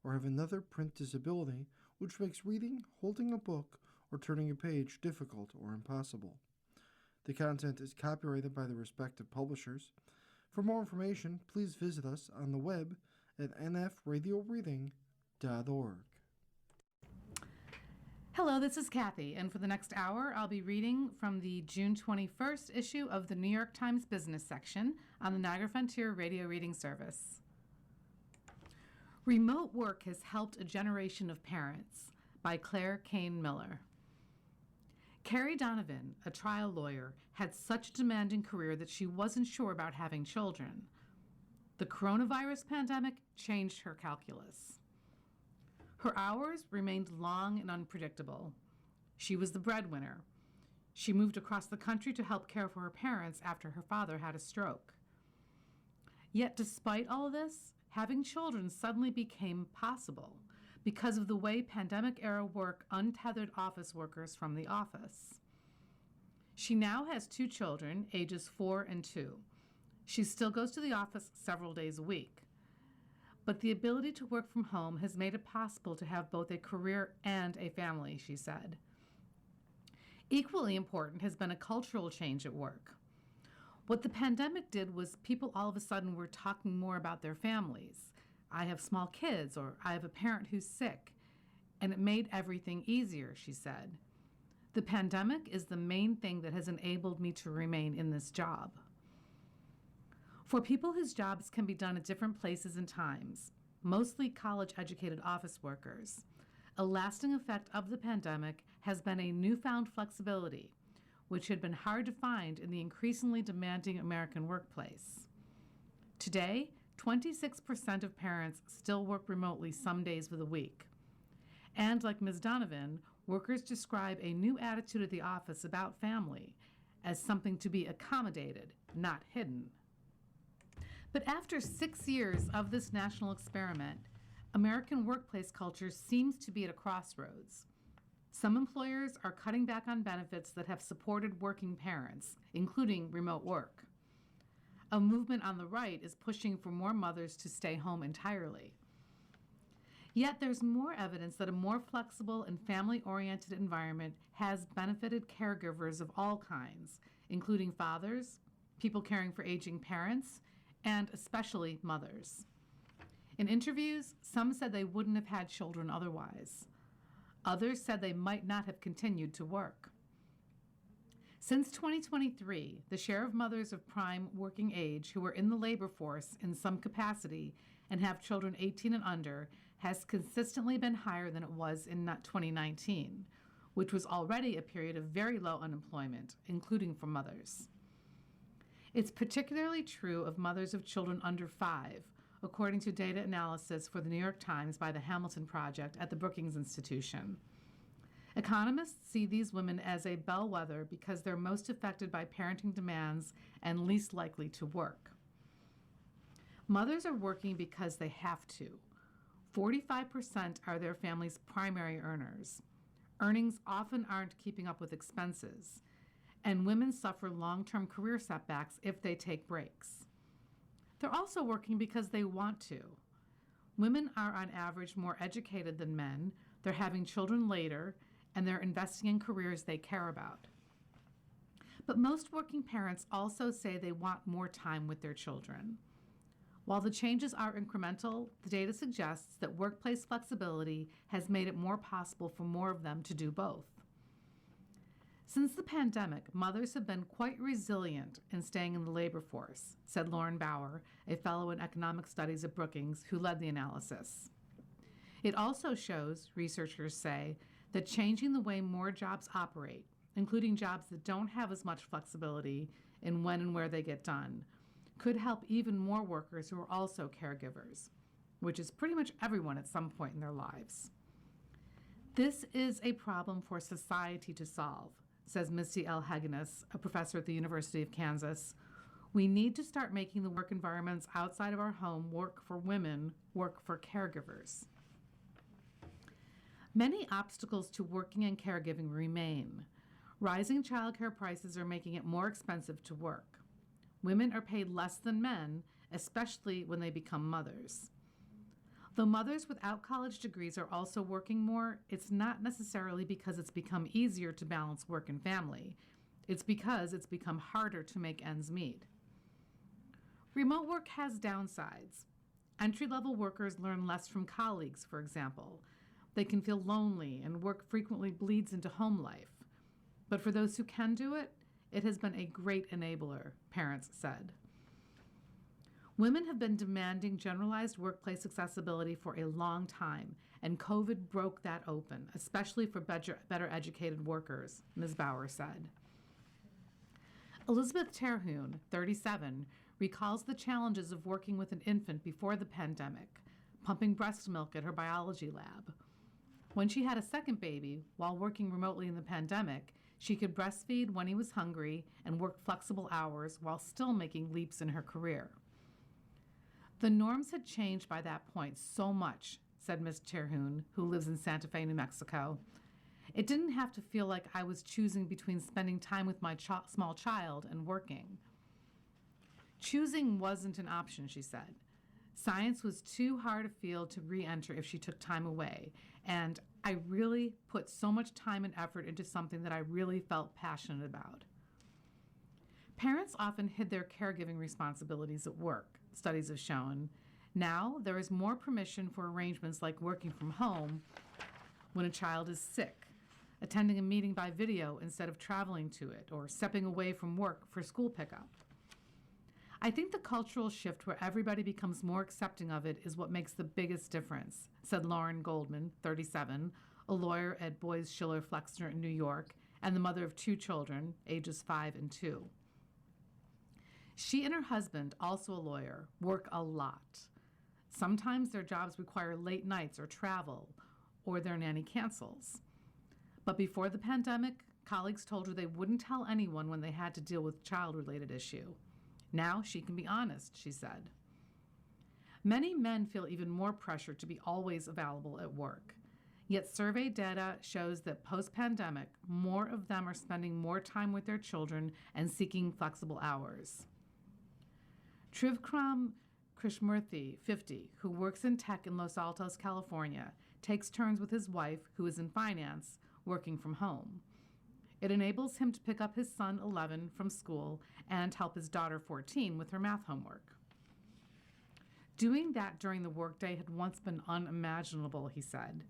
or have another print disability which makes reading, holding a book, or turning a page difficult or impossible. The content is copyrighted by the respective publishers. For more information, please visit us on the web at nfradioreading.org. Hello, this is Kathy, and for the next hour, I'll be reading from the June 21st issue of the New York Times Business section on the Niagara Frontier Radio Reading Service. Remote Work Has Helped a Generation of Parents by Claire Kane Miller. Carrie Donovan, a trial lawyer, had such a demanding career that she wasn't sure about having children. The coronavirus pandemic changed her calculus. Her hours remained long and unpredictable. She was the breadwinner. She moved across the country to help care for her parents after her father had a stroke. Yet despite all this, having children suddenly became possible because of the way pandemic-era work untethered office workers from the office. She now has 2 children, ages 4 and 2. She still goes to the office several days a week. But the ability to work from home has made it possible to have both a career and a family, she said. Equally important has been a cultural change at work. What the pandemic did was people all of a sudden were talking more about their families. I have small kids, or I have a parent who's sick, and it made everything easier, she said. The pandemic is the main thing that has enabled me to remain in this job. For people whose jobs can be done at different places and times, mostly college-educated office workers, a lasting effect of the pandemic has been a newfound flexibility, which had been hard to find in the increasingly demanding American workplace. Today, 26% of parents still work remotely some days of the week. And like Ms. Donovan, workers describe a new attitude at the office about family as something to be accommodated, not hidden. But after 6 years of this national experiment, American workplace culture seems to be at a crossroads. Some employers are cutting back on benefits that have supported working parents, including remote work. A movement on the right is pushing for more mothers to stay home entirely. Yet there's more evidence that a more flexible and family-oriented environment has benefited caregivers of all kinds, including fathers, people caring for aging parents, and especially mothers. In interviews, some said they wouldn't have had children otherwise. Others said they might not have continued to work. Since 2023, the share of mothers of prime working age who are in the labor force in some capacity and have children 18 and under has consistently been higher than it was in 2019, which was already a period of very low unemployment, including for mothers. It's particularly true of mothers of children under 5, according to data analysis for the New York Times by the Hamilton Project at the Brookings Institution. Economists see these women as a bellwether because they're most affected by parenting demands and least likely to work. Mothers are working because they have to. 45% are their family's primary earners. Earnings often aren't keeping up with expenses, and women suffer long-term career setbacks if they take breaks. They're also working because they want to. Women are on average more educated than men, they're having children later, and they're investing in careers they care about. But most working parents also say they want more time with their children. While the changes are incremental, the data suggests that workplace flexibility has made it more possible for more of them to do both. Since the pandemic, mothers have been quite resilient in staying in the labor force, said Lauren Bauer, a fellow in economic studies at Brookings, who led the analysis. It also shows, researchers say, that changing the way more jobs operate, including jobs that don't have as much flexibility in when and where they get done, could help even more workers who are also caregivers, which is pretty much everyone at some point in their lives. This is a problem for society to solve, says Misty L. Hagenes, a professor at the University of Kansas. We need to start making the work environments outside of our home work for women, work for caregivers. Many obstacles to working and caregiving remain. Rising childcare prices are making it more expensive to work. Women are paid less than men, especially when they become mothers. Though mothers without college degrees are also working more, it's not necessarily because it's become easier to balance work and family. It's because it's become harder to make ends meet. Remote work has downsides. Entry-level workers learn less from colleagues, for example. They can feel lonely, and work frequently bleeds into home life. But for those who can do it, it has been a great enabler, parents said. Women have been demanding generalized workplace accessibility for a long time, and COVID broke that open, especially for better educated workers, Ms. Bauer said. Elizabeth Terhune, 37, recalls the challenges of working with an infant before the pandemic, pumping breast milk at her biology lab. When she had a second baby, while working remotely in the pandemic, she could breastfeed when he was hungry and work flexible hours while still making leaps in her career. The norms had changed by that point so much, said Ms. Terhune, who lives in Santa Fe, New Mexico. It didn't have to feel like I was choosing between spending time with my small child and working. Choosing wasn't an option, she said. Science was too hard a field to re-enter if she took time away, and I really put so much time and effort into something that I really felt passionate about. Parents often hid their caregiving responsibilities at work, studies have shown. Now, there is more permission for arrangements like working from home when a child is sick, attending a meeting by video instead of traveling to it, or stepping away from work for school pickup. I think the cultural shift where everybody becomes more accepting of it is what makes the biggest difference, said Lauren Goldman, 37, a lawyer at Boies Schiller Flexner in New York, and the mother of 2 children, ages 5 and 2. She and her husband, also a lawyer, work a lot. Sometimes their jobs require late nights or travel, or their nanny cancels. But before the pandemic, colleagues told her they wouldn't tell anyone when they had to deal with a child-related issue. Now she can be honest, she said. Many men feel even more pressure to be always available at work. Yet survey data shows that post-pandemic, more of them are spending more time with their children and seeking flexible hours. Trivkram Krishmurthy, 50, who works in tech in Los Altos, California, takes turns with his wife, who is in finance, working from home. It enables him to pick up his son, 11, from school and help his daughter, 14, with her math homework. Doing that during the workday had once been unimaginable, he said.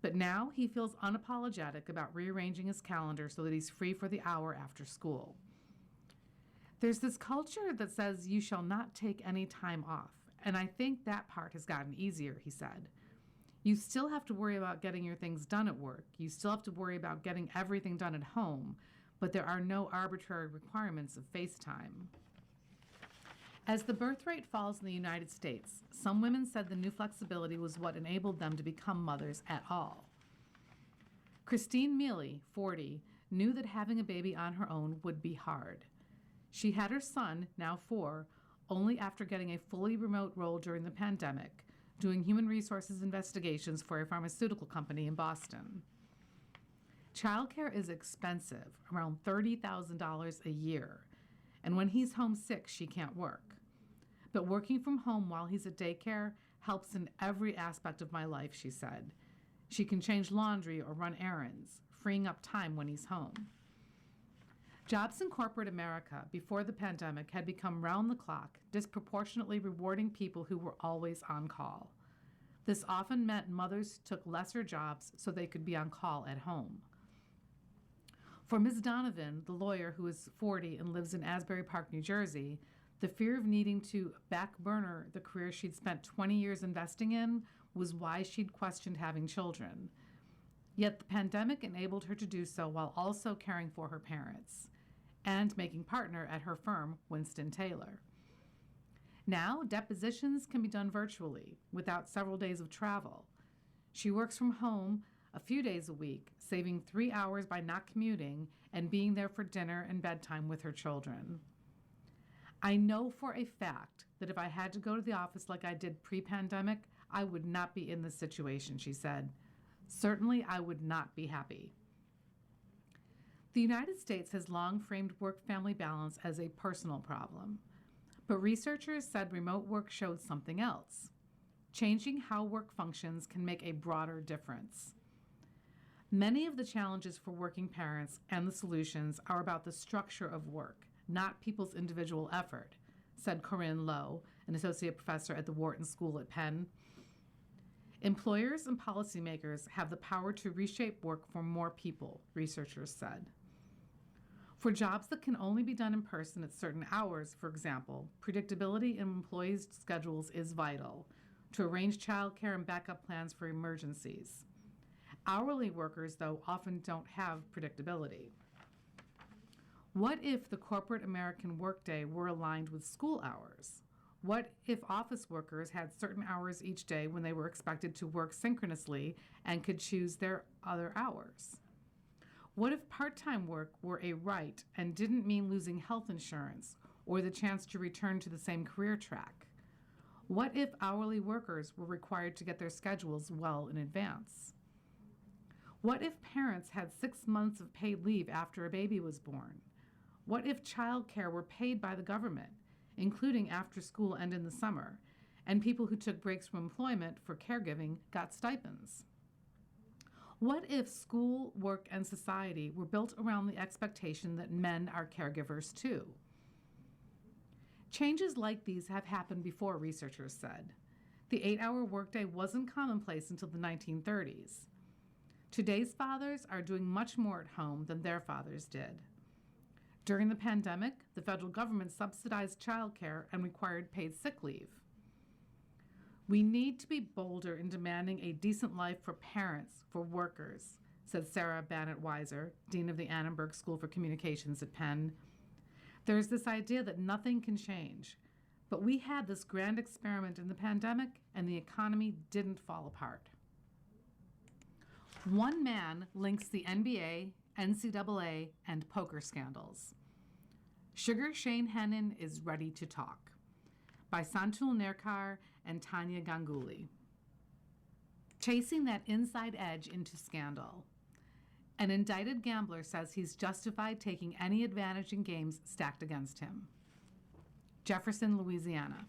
But now he feels unapologetic about rearranging his calendar so that he's free for the hour after school. There's this culture that says you shall not take any time off, and I think that part has gotten easier, he said. You still have to worry about getting your things done at work. You still have to worry about getting everything done at home, but there are no arbitrary requirements of face time. As the birth rate falls in the United States, some women said the new flexibility was what enabled them to become mothers at all. Christine Mealy, 40, knew that having a baby on her own would be hard. She had her son, now 4, only after getting a fully remote role during the pandemic, doing human resources investigations for a pharmaceutical company in Boston. Childcare is expensive, around $30,000 a year, and when he's homesick, she can't work. But working from home while he's at daycare helps in every aspect of my life, she said. She can change laundry or run errands, freeing up time when he's home. Jobs in corporate America before the pandemic had become round-the-clock, disproportionately rewarding people who were always on call. This often meant mothers took lesser jobs so they could be on call at home. For Ms. Donovan, the lawyer who is 40 and lives in Asbury Park, New Jersey, the fear of needing to back-burner the career she'd spent 20 years investing in was why she'd questioned having children. Yet the pandemic enabled her to do so while also caring for her parents and making partner at her firm, Winston Taylor. Now, depositions can be done virtually without several days of travel. She works from home a few days a week, saving 3 hours by not commuting and being there for dinner and bedtime with her children. I know for a fact that if I had to go to the office like I did pre-pandemic, I would not be in this situation, she said. Certainly, I would not be happy. The United States has long framed work-family balance as a personal problem, but researchers said remote work showed something else. Changing how work functions can make a broader difference. Many of the challenges for working parents and the solutions are about the structure of work, not people's individual effort, said Corinne Lowe, an associate professor at the Wharton School at Penn. Employers and policymakers have the power to reshape work for more people, researchers said. For jobs that can only be done in person at certain hours, for example, predictability in employees' schedules is vital to arrange childcare and backup plans for emergencies. Hourly workers, though, often don't have predictability. What if the corporate American workday were aligned with school hours? What if office workers had certain hours each day when they were expected to work synchronously and could choose their other hours? What if part-time work were a right and didn't mean losing health insurance or the chance to return to the same career track? What if hourly workers were required to get their schedules well in advance? What if parents had 6 months of paid leave after a baby was born? What if childcare were paid by the government, including after school and in the summer, and people who took breaks from employment for caregiving got stipends? What if school, work, and society were built around the expectation that men are caregivers too? Changes like these have happened before, researchers said. The 8-hour workday wasn't commonplace until the 1930s. Today's fathers are doing much more at home than their fathers did. During the pandemic, the federal government subsidized childcare and required paid sick leave. We need to be bolder in demanding a decent life for parents, for workers, said Sarah Bannett-Weiser, dean of the Annenberg School for Communications at Penn. There's this idea that nothing can change, but we had this grand experiment in the pandemic and the economy didn't fall apart. One man links the NBA, NCAA, and poker scandals. Sugar Shane Henin is ready to talk, by Santul Nerkar and Tanya Ganguly. Chasing that inside edge into scandal. An indicted gambler says he's justified taking any advantage in games stacked against him. Jefferson, Louisiana.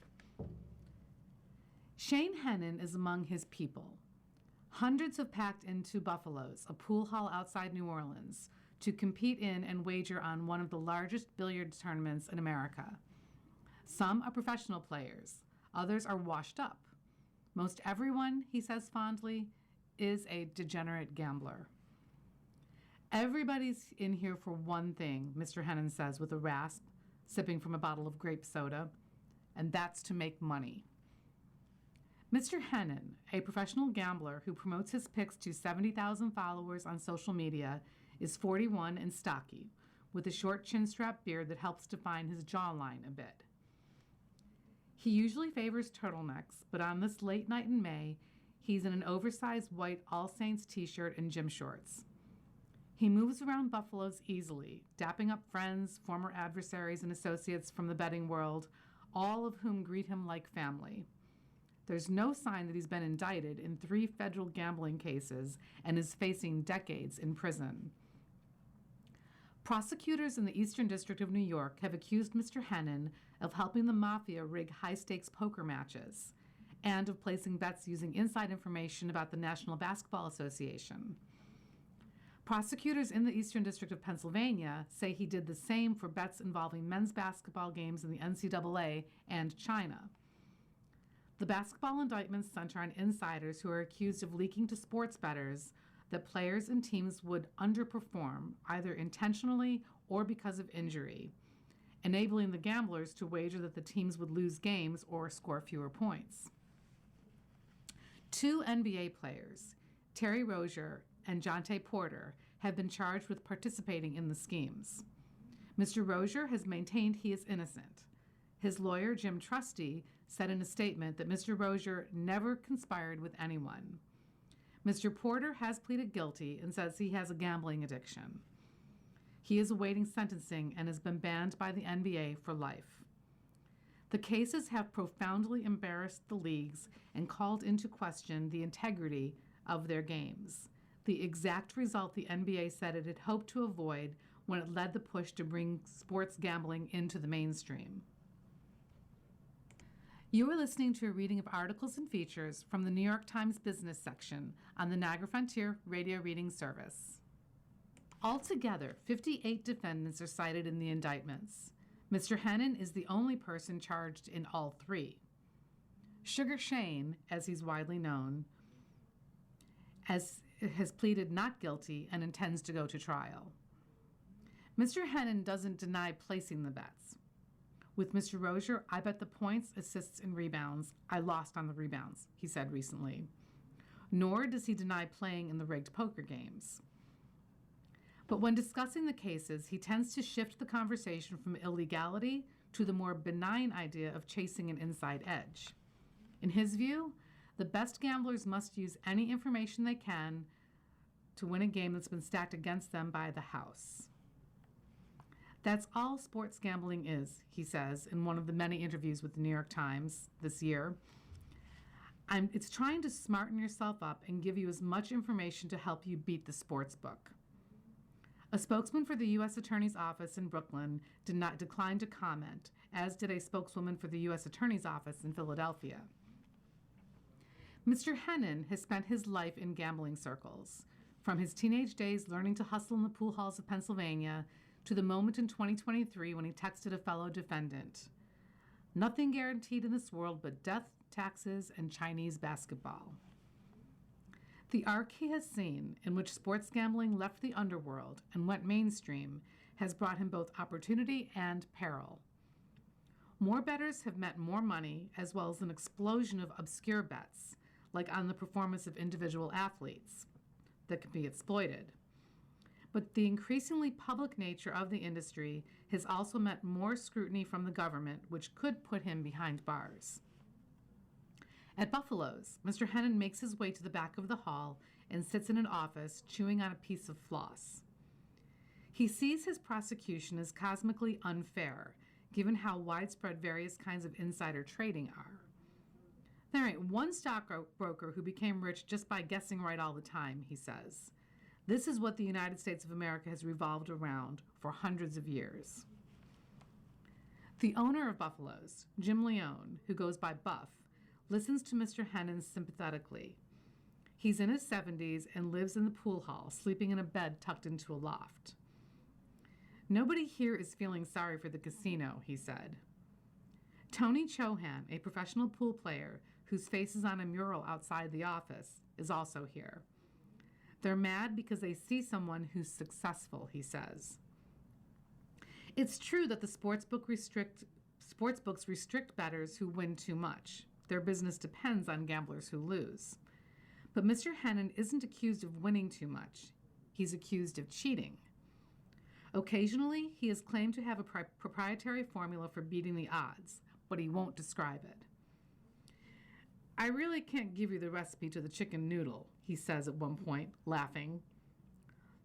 Shane Henin is among his people. Hundreds have packed into Buffalo's, a pool hall outside New Orleans, to compete in and wager on one of the largest billiards tournaments in America. Some are professional players, others are washed up. Most everyone, he says fondly, is a degenerate gambler. Everybody's in here for one thing, Mr. Henin says with a rasp, sipping from a bottle of grape soda, and that's to make money. Mr. Henin, a professional gambler who promotes his picks to 70,000 followers on social media, is 41 and stocky, with a short chin-strap beard that helps define his jawline a bit. He usually favors turtlenecks, but on this late night in May, he's in an oversized white All Saints t-shirt and gym shorts. He moves around Buffalo's easily, dapping up friends, former adversaries, and associates from the betting world, all of whom greet him like family. There's no sign that he's been indicted in 3 federal gambling cases and is facing decades in prison. Prosecutors in the Eastern District of New York have accused Mr. Henin of helping the mafia rig high-stakes poker matches and of placing bets using inside information about the National Basketball Association. Prosecutors in the Eastern District of Pennsylvania say he did the same for bets involving men's basketball games in the NCAA and China. The basketball indictments center on insiders who are accused of leaking to sports bettors that players and teams would underperform, either intentionally or because of injury, enabling the gamblers to wager that the teams would lose games or score fewer points. 2 NBA players, Terry Rozier and Jontay Porter, have been charged with participating in the schemes. Mr. Rozier has maintained he is innocent. His lawyer, Jim Trusty, said in a statement that Mr. Rozier never conspired with anyone. Mr. Porter has pleaded guilty and says he has a gambling addiction. He is awaiting sentencing and has been banned by the NBA for life. The cases have profoundly embarrassed the leagues and called into question the integrity of their games, the exact result the NBA said it had hoped to avoid when it led the push to bring sports gambling into the mainstream. You are listening to a reading of articles and features from the New York Times Business section on the Niagara Frontier Radio Reading Service. Altogether, 58 defendants are cited in the indictments. Mr. Hennon is the only person charged in all three. Sugar Shane, as he's widely known, has pleaded not guilty and intends to go to trial. Mr. Hennon doesn't deny placing the bets. With Mr. Rozier, I bet the points, assists, and rebounds. I lost on the rebounds, he said recently. Nor does he deny playing in the rigged poker games. But when discussing the cases, he tends to shift the conversation from illegality to the more benign idea of chasing an inside edge. In his view, the best gamblers must use any information they can to win a game that's been stacked against them by the house. That's all sports gambling is, he says in one of the many interviews with the New York Times this year. It's trying to smarten yourself up and give you as much information to help you beat the sports book. A spokesman for the U.S. Attorney's Office in Brooklyn declined to comment, as did a spokeswoman for the U.S. Attorney's Office in Philadelphia. Mr. Hennon has spent his life in gambling circles, from his teenage days learning to hustle in the pool halls of Pennsylvania to the moment in 2023 when he texted a fellow defendant, "Nothing guaranteed in this world but death, taxes, and Chinese basketball." The arc he has seen, in which sports gambling left the underworld and went mainstream, has brought him both opportunity and peril. More bettors have met more money, as well as an explosion of obscure bets, like on the performance of individual athletes, that can be exploited. But the increasingly public nature of the industry has also met more scrutiny from the government, which could put him behind bars. At Buffalo's, Mr. Hennon makes his way to the back of the hall and sits in an office chewing on a piece of floss. He sees his prosecution as cosmically unfair, given how widespread various kinds of insider trading are. There ain't one stockbroker who became rich just by guessing right all the time, he says. This is what the United States of America has revolved around for hundreds of years. The owner of Buffalo's, Jim Leone, who goes by Buff, listens to Mr. Hennon sympathetically. He's in his 70s and lives in the pool hall, sleeping in a bed tucked into a loft. Nobody here is feeling sorry for the casino, he said. Tony Chohan, a professional pool player whose face is on a mural outside the office, is also here. They're mad because they see someone who's successful, he says. It's true that the sportsbooks restrict bettors who win too much. Their business depends on gamblers who lose. But Mr. Hennon isn't accused of winning too much. He's accused of cheating. Occasionally, he is claimed to have a proprietary formula for beating the odds, but he won't describe it. I really can't give you the recipe to the chicken noodle, he says at one point, laughing.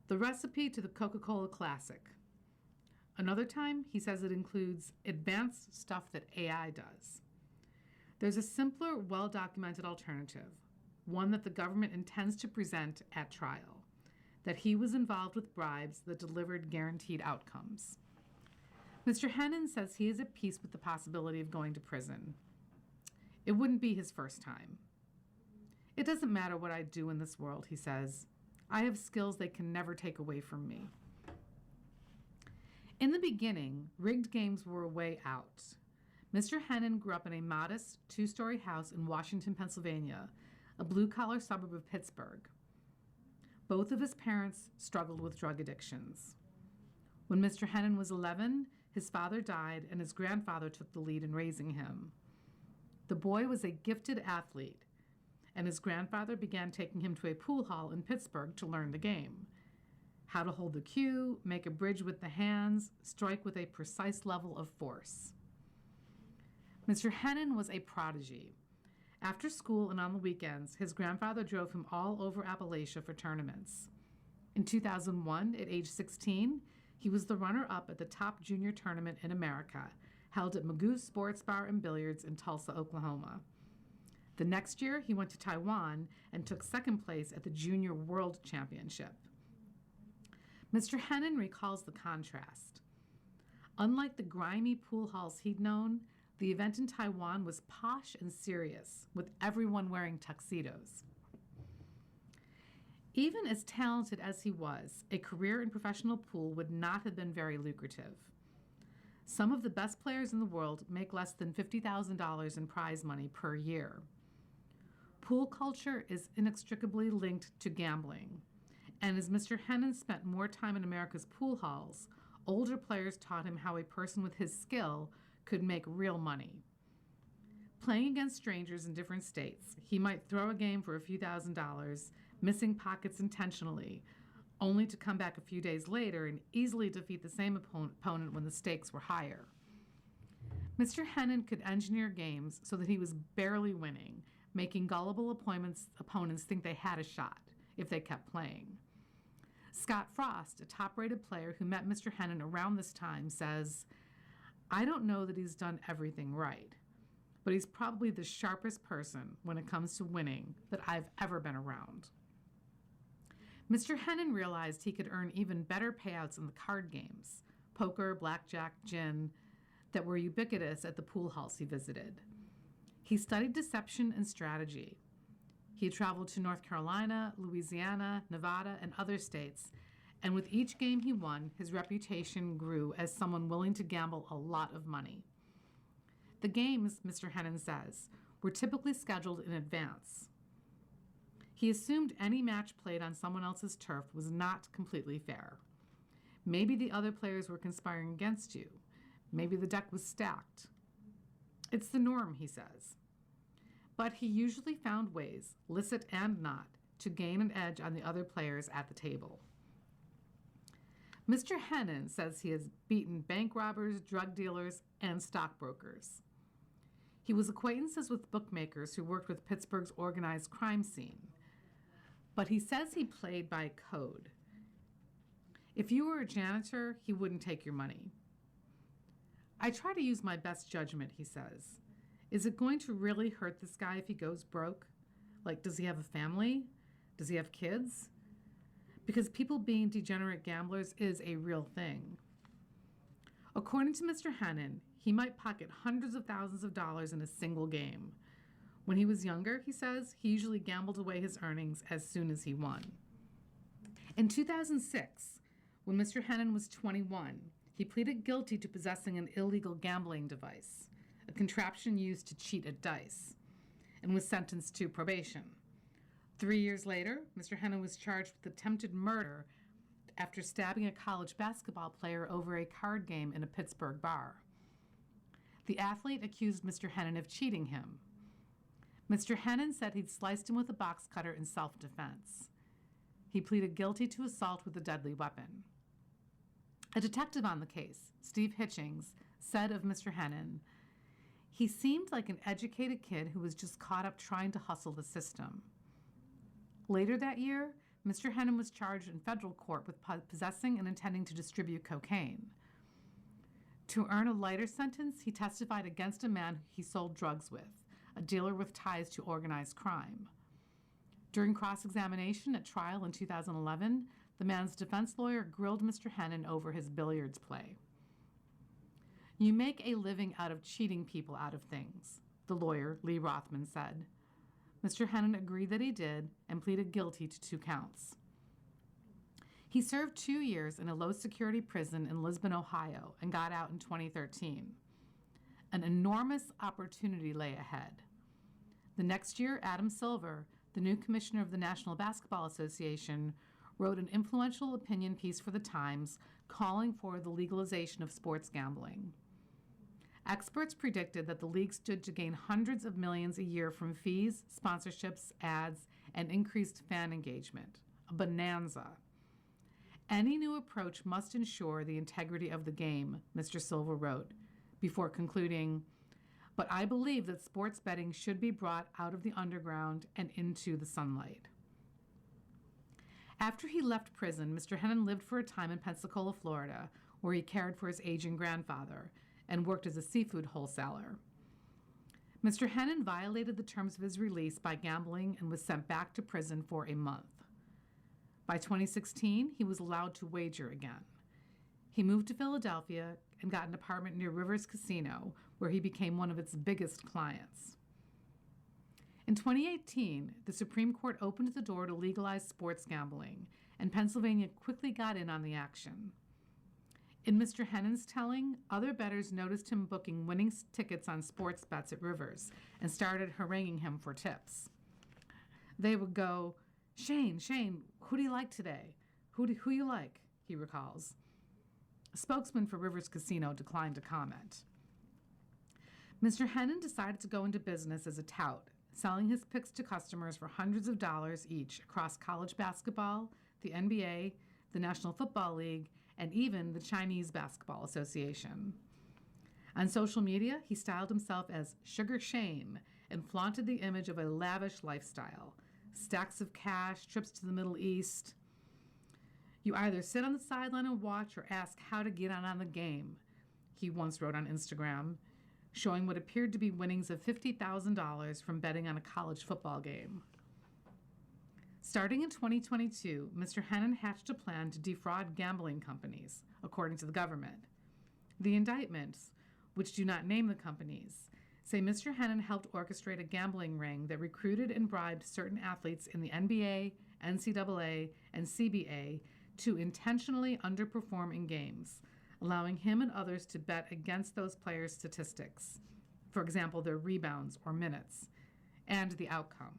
The recipe to the Coca-Cola Classic. Another time, he says it includes advanced stuff that AI does. There's a simpler, well-documented alternative, one that the government intends to present at trial, that he was involved with bribes that delivered guaranteed outcomes. Mr. Hennon says he is at peace with the possibility of going to prison. It wouldn't be his first time. It doesn't matter what I do in this world, he says. I have skills they can never take away from me. In the beginning, rigged games were a way out. Mr. Hennon grew up in a modest two-story house in Washington, Pennsylvania, a blue-collar suburb of Pittsburgh. Both of his parents struggled with drug addictions. When Mr. Hennon was 11, his father died and his grandfather took the lead in raising him. The boy was a gifted athlete, and his grandfather began taking him to a pool hall in Pittsburgh to learn the game. How to hold the cue, make a bridge with the hands, strike with a precise level of force. Mr. Hennon was a prodigy. After school and on the weekends, his grandfather drove him all over Appalachia for tournaments. In 2001, at age 16, he was the runner-up at the top junior tournament in America, held at Magoo's Sports Bar and Billiards in Tulsa, Oklahoma. The next year, he went to Taiwan and took second place at the Junior World Championship. Mr. Hennon recalls the contrast. Unlike the grimy pool halls he'd known, The event in Taiwan was posh and serious, with everyone wearing tuxedos. Even as talented as he was, a career in professional pool would not have been very lucrative. Some of the best players in the world make less than $50,000 in prize money per year. Pool culture is inextricably linked to gambling, and as Mr. Hennon spent more time in America's pool halls, older players taught him how a person with his skill could make real money. Playing against strangers in different states, he might throw a game for a few $1,000s, missing pockets intentionally, only to come back a few days later and easily defeat the same opponent when the stakes were higher. Mr. Hennon could engineer games so that he was barely winning, making gullible opponents think they had a shot if they kept playing. Scott Frost, a top-rated player who met Mr. Hennon around this time, says, "I don't know that he's done everything right, but he's probably the sharpest person when it comes to winning that I've ever been around." Mr. Hennon realized he could earn even better payouts in the card games, poker, blackjack, gin, that were ubiquitous at the pool halls he visited. He studied deception and strategy. He traveled to North Carolina, Louisiana, Nevada, and other states, and with each game he won, his reputation grew as someone willing to gamble a lot of money. The games, Mr. Hennon says, were typically scheduled in advance. He assumed any match played on someone else's turf was not completely fair. Maybe the other players were conspiring against you. Maybe the deck was stacked. It's the norm, he says. But he usually found ways, licit and not, to gain an edge on the other players at the table. Mr. Hennon says he has beaten bank robbers, drug dealers, and stockbrokers. He was acquaintances with bookmakers who worked with Pittsburgh's organized crime scene. But he says he played by code. If you were a janitor, he wouldn't take your money. "I try to use my best judgment," he says. "Is it going to really hurt this guy if he goes broke? Like, does he have a family? Does he have kids? Because people being degenerate gamblers is a real thing." According to Mr. Hennon, he might pocket hundreds of thousands of dollars in a single game. When he was younger, he says, he usually gambled away his earnings as soon as he won. In 2006, when Mr. Hennon was 21, he pleaded guilty to possessing an illegal gambling device, a contraption used to cheat at dice, and was sentenced to probation. 3 years later, Mr. Hennon was charged with attempted murder after stabbing a college basketball player over a card game in a Pittsburgh bar. The athlete accused Mr. Hennon of cheating him. Mr. Hennon said he'd sliced him with a box cutter in self-defense. He pleaded guilty to assault with a deadly weapon. A detective on the case, Steve Hitchings, said of Mr. Hennon, "He seemed like an educated kid who was just caught up trying to hustle the system." Later that year, Mr. Hennon was charged in federal court with possessing and intending to distribute cocaine. To earn a lighter sentence, he testified against a man he sold drugs with, a dealer with ties to organized crime. During cross-examination at trial in 2011, the man's defense lawyer grilled Mr. Hennon over his billiards play. "You make a living out of cheating people out of things," the lawyer, Lee Rothman, said. Mr. Hennon agreed that he did and pleaded guilty to 2 counts. He served 2 years in a low-security prison in Lisbon, Ohio, and got out in 2013. An enormous opportunity lay ahead. The next year, Adam Silver, the new commissioner of the National Basketball Association, wrote an influential opinion piece for the Times calling for the legalization of sports gambling. Experts predicted that the league stood to gain hundreds of millions a year from fees, sponsorships, ads, and increased fan engagement. A bonanza. "Any new approach must ensure the integrity of the game," Mr. Silver wrote, before concluding, "But I believe that sports betting should be brought out of the underground and into the sunlight." After he left prison, Mr. Hennon lived for a time in Pensacola, Florida, where he cared for his aging grandfather and worked as a seafood wholesaler. Mr. Hennon violated the terms of his release by gambling and was sent back to prison for a month. By 2016, he was allowed to wager again. He moved to Philadelphia and got an apartment near Rivers Casino, where he became one of its biggest clients. In 2018, the Supreme Court opened the door to legalize sports gambling, and Pennsylvania quickly got in on the action. In Mr. Hennon's telling, other bettors noticed him booking winning tickets on sports bets at Rivers and started haranguing him for tips. They would go, Shane, who do you like today? Who you like? He recalls. A spokesman for Rivers Casino declined to comment. Mr. Hennon decided to go into business as a tout, selling his picks to customers for hundreds of dollars each across college basketball, the NBA, the National Football League, and even the Chinese Basketball Association. On social media, he styled himself as Sugar Shane and flaunted the image of a lavish lifestyle, stacks of cash, trips to the Middle East. You either sit on the sideline and watch or ask how to get on the game, he once wrote on Instagram, showing what appeared to be winnings of $50,000 from betting on a college football game. Starting in 2022, Mr. Hennon hatched a plan to defraud gambling companies, according to the government. The indictments, which do not name the companies, say Mr. Hennon helped orchestrate a gambling ring that recruited and bribed certain athletes in the NBA, NCAA, and CBA to intentionally underperform in games, allowing him and others to bet against those players' statistics, for example, their rebounds or minutes, and the outcome.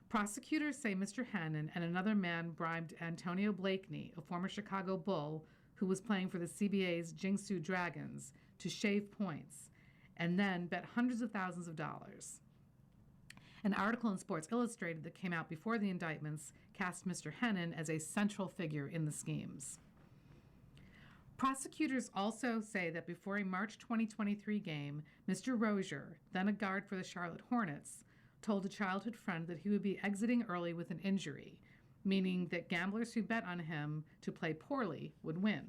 Prosecutors say Mr. Hennon and another man bribed Antonio Blakeney, a former Chicago Bull who was playing for the CBA's Jiangsu Dragons, to shave points, and then bet hundreds of thousands of dollars. An article in Sports Illustrated that came out before the indictments cast Mr. Hennon as a central figure in the schemes. Prosecutors also say that before a March 2023 game, Mr. Rozier, then a guard for the Charlotte Hornets, told a childhood friend that he would be exiting early with an injury, meaning that gamblers who bet on him to play poorly would win.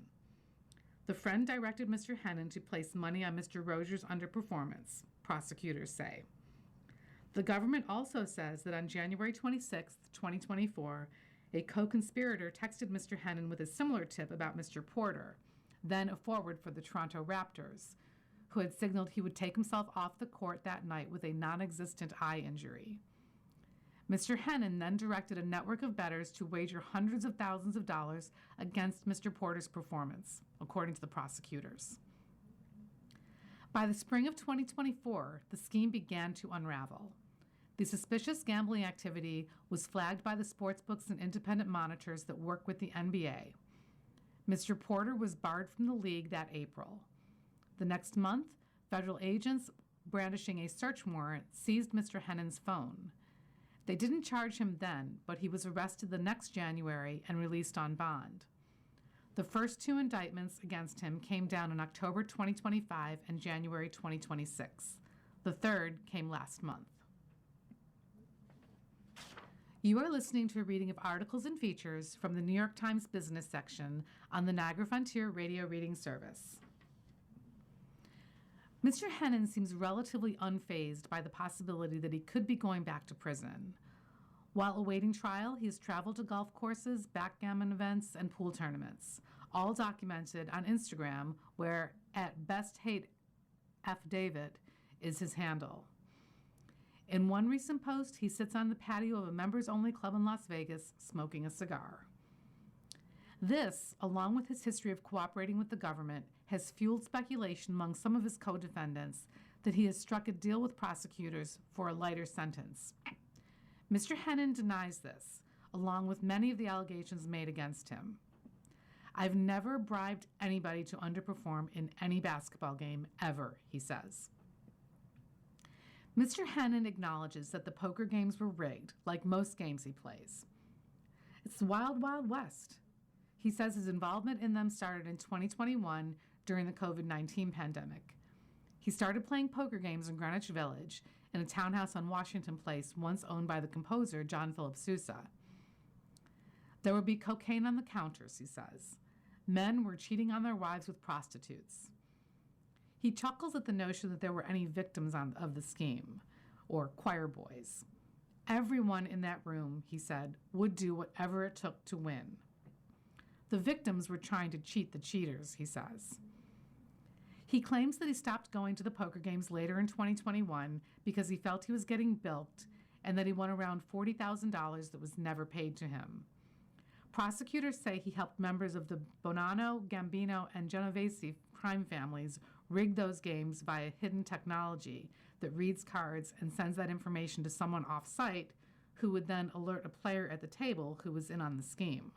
The friend directed Mr. Hennon to place money on Mr. Rozier's underperformance, prosecutors say. The government also says that on January 26, 2024, a co-conspirator texted Mr. Hennon with a similar tip about Mr. Porter, then a forward for the Toronto Raptors, who had signaled he would take himself off the court that night with a non-existent eye injury. Mr. Hennon then directed a network of bettors to wager hundreds of thousands of dollars against Mr. Porter's performance, according to the prosecutors. By the spring of 2024, the scheme began to unravel. The suspicious gambling activity was flagged by the sportsbooks and independent monitors that work with the NBA. Mr. Porter was barred from the league that April. The next month, federal agents brandishing a search warrant seized Mr. Hennon's phone. They didn't charge him then, but he was arrested the next January and released on bond. The first two indictments against him came down in October 2025 and January 2026. The third came last month. You are listening to a reading of articles and features from the New York Times business section on the Niagara Frontier Radio Reading Service. Mr. Hennon seems relatively unfazed by the possibility that he could be going back to prison. While awaiting trial, he has traveled to golf courses, backgammon events, and pool tournaments, all documented on Instagram, where @BestHateFDavid is his handle. In one recent post, he sits on the patio of a members-only club in Las Vegas smoking a cigar. This, along with his history of cooperating with the government, has fueled speculation among some of his co-defendants that he has struck a deal with prosecutors for a lighter sentence. Mr. Hennon denies this, along with many of the allegations made against him. I've never bribed anybody to underperform in any basketball game ever, he says. Mr. Hennon acknowledges that the poker games were rigged, like most games he plays. It's the wild, wild west. He says his involvement in them started in 2021 during the COVID-19 pandemic. He started playing poker games in Greenwich Village, in a townhouse on Washington Place once owned by the composer John Philip Sousa. There would be cocaine on the counters, he says. Men were cheating on their wives with prostitutes. He chuckles at the notion that there were any victims of the scheme, or choir boys. Everyone in that room, he said, would do whatever it took to win. The victims were trying to cheat the cheaters, he says. He claims that he stopped going to the poker games later in 2021 because he felt he was getting bilked and that he won around $40,000 that was never paid to him. Prosecutors say he helped members of the Bonanno, Gambino, and Genovese crime families rig those games via hidden technology that reads cards and sends that information to someone off-site who would then alert a player at the table who was in on the scheme.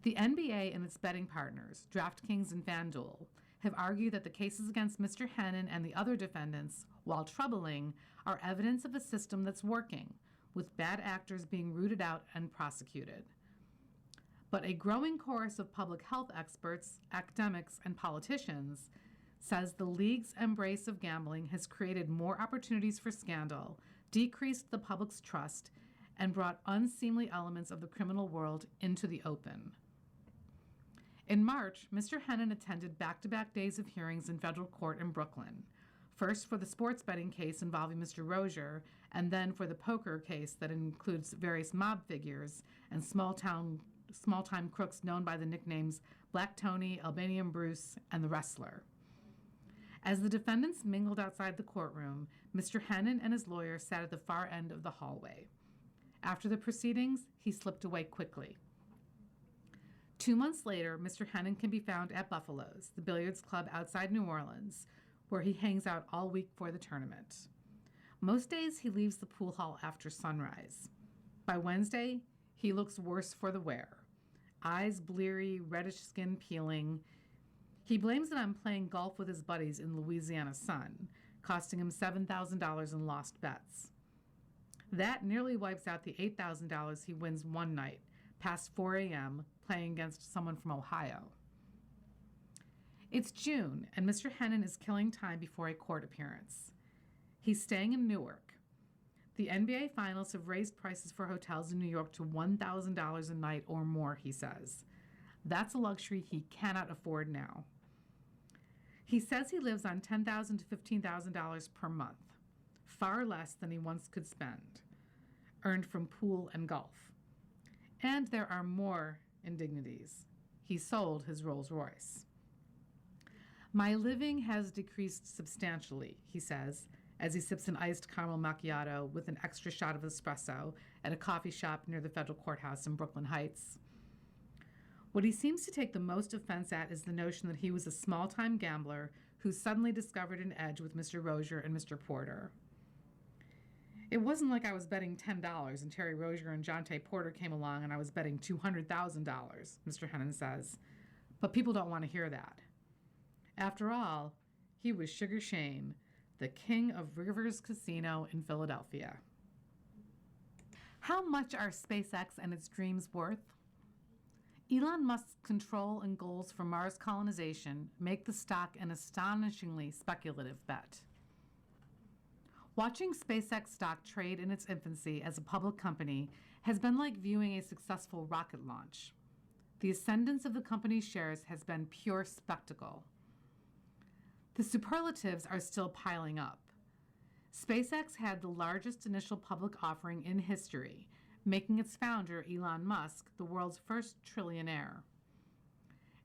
The NBA and its betting partners, DraftKings and FanDuel, have argued that the cases against Mr. Hennon and the other defendants, while troubling, are evidence of a system that's working, with bad actors being rooted out and prosecuted. But a growing chorus of public health experts, academics, and politicians says the league's embrace of gambling has created more opportunities for scandal, decreased the public's trust, and brought unseemly elements of the criminal world into the open. In March, Mr. Hennon attended back-to-back days of hearings in federal court in Brooklyn, first for the sports betting case involving Mr. Rozier, and then for the poker case that includes various mob figures and small-time crooks known by the nicknames Black Tony, Albanian Bruce, and The Wrestler. As the defendants mingled outside the courtroom, Mr. Hennon and his lawyer sat at the far end of the hallway. After the proceedings, he slipped away quickly. 2 months later, Mr. Hennon can be found at Buffalo's, the billiards club outside New Orleans, where he hangs out all week for the tournament. Most days, he leaves the pool hall after sunrise. By Wednesday, he looks worse for the wear. Eyes bleary, reddish skin peeling. He blames it on playing golf with his buddies in Louisiana sun, costing him $7,000 in lost bets. That nearly wipes out the $8,000 he wins one night, past 4 a.m., playing against someone from Ohio. It's June, and Mr. Hennon is killing time before a court appearance. He's staying in Newark. The NBA Finals have raised prices for hotels in New York to $1,000 a night or more, he says. That's a luxury he cannot afford now. He says he lives on $10,000 to $15,000 per month, far less than he once could spend, earned from pool and golf. And there are more indignities. He sold his Rolls Royce. My living has decreased substantially, he says, as he sips an iced caramel macchiato with an extra shot of espresso at a coffee shop near the federal courthouse in Brooklyn Heights. What he seems to take the most offense at is the notion that he was a small-time gambler who suddenly discovered an edge with Mr. Rozier and Mr. Porter. It wasn't like I was betting $10 and Terry Rozier and Jonte Porter came along and I was betting $200,000, Mr. Hennon says. But people don't want to hear that. After all, he was Sugar Shane, the king of Rivers Casino in Philadelphia. How much are SpaceX and its dreams worth? Elon Musk's control and goals for Mars colonization make the stock an astonishingly speculative bet. Watching SpaceX stock trade in its infancy as a public company has been like viewing a successful rocket launch. The ascendance of the company's shares has been pure spectacle. The superlatives are still piling up. SpaceX had the largest initial public offering in history, making its founder, Elon Musk, the world's first trillionaire.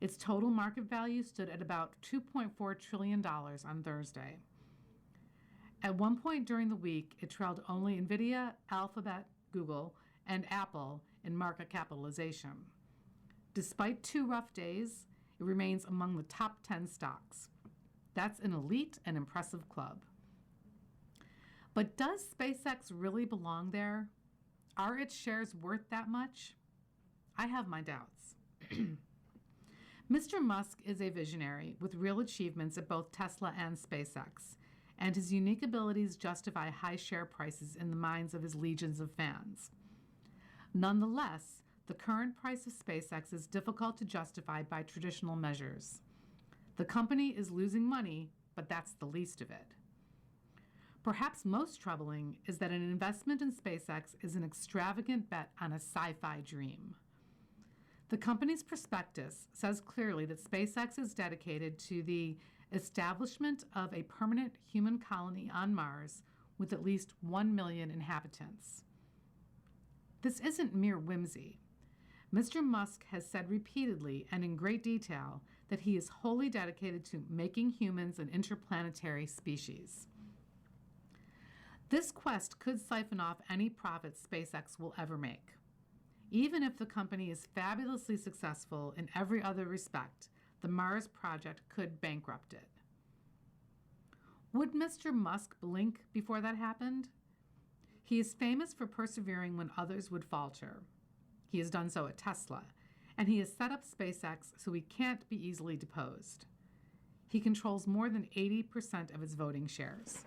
Its total market value stood at about $2.4 trillion on Thursday. At one point during the week, it trailed only NVIDIA, Alphabet, Google, and Apple in market capitalization. Despite 2 rough days, it remains among the top 10 stocks. That's an elite and impressive club. But does SpaceX really belong there? Are its shares worth that much? I have my doubts. Mr. Musk is a visionary with real achievements at both Tesla and SpaceX, and his unique abilities justify high share prices in the minds of his legions of fans. Nonetheless, the current price of SpaceX is difficult to justify by traditional measures. The company is losing money, but that's the least of it. Perhaps most troubling is that an investment in SpaceX is an extravagant bet on a sci-fi dream. The company's prospectus says clearly that SpaceX is dedicated to the establishment of a permanent human colony on Mars with at least 1 million inhabitants. This isn't mere whimsy. Mr. Musk has said repeatedly and in great detail that he is wholly dedicated to making humans an interplanetary species. This quest could siphon off any profit SpaceX will ever make. Even if the company is fabulously successful in every other respect, the Mars project could bankrupt it. Would Mr. Musk blink before that happened? He is famous for persevering when others would falter. He has done so at Tesla, and he has set up SpaceX so he can't be easily deposed. He controls more than 80% of its voting shares.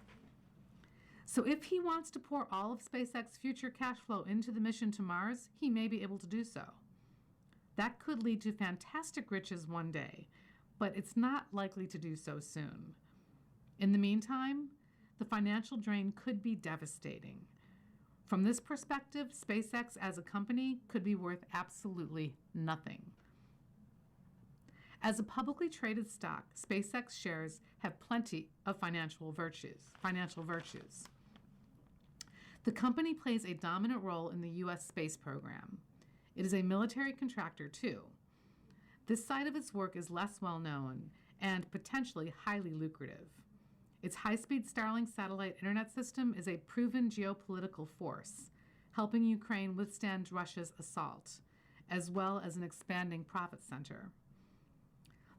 So if he wants to pour all of SpaceX's future cash flow into the mission to Mars, he may be able to do so. That could lead to fantastic riches one day, but it's not likely to do so soon. In the meantime, the financial drain could be devastating. From this perspective, SpaceX as a company could be worth absolutely nothing. As a publicly traded stock, SpaceX shares have plenty of financial virtues. The company plays a dominant role in the U.S. space program. It is a military contractor, too. This side of its work is less well known and potentially highly lucrative. Its high-speed Starlink satellite internet system is a proven geopolitical force, helping Ukraine withstand Russia's assault, as well as an expanding profit center.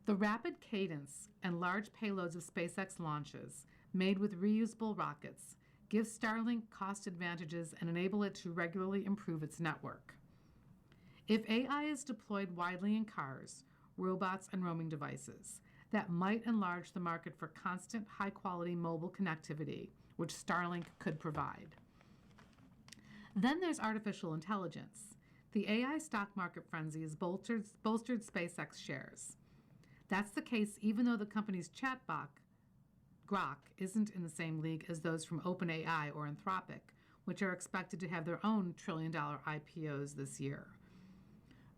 The rapid cadence and large payloads of SpaceX launches, made with reusable rockets, give Starlink cost advantages and enable it to regularly improve its network. If AI is deployed widely in cars, robots, and roaming devices, that might enlarge the market for constant, high-quality mobile connectivity, which Starlink could provide. Then there's artificial intelligence. The AI stock market frenzy has bolstered SpaceX shares. That's the case even though the company's chatbot, Grok, isn't in the same league as those from OpenAI or Anthropic, which are expected to have their own trillion-dollar IPOs this year.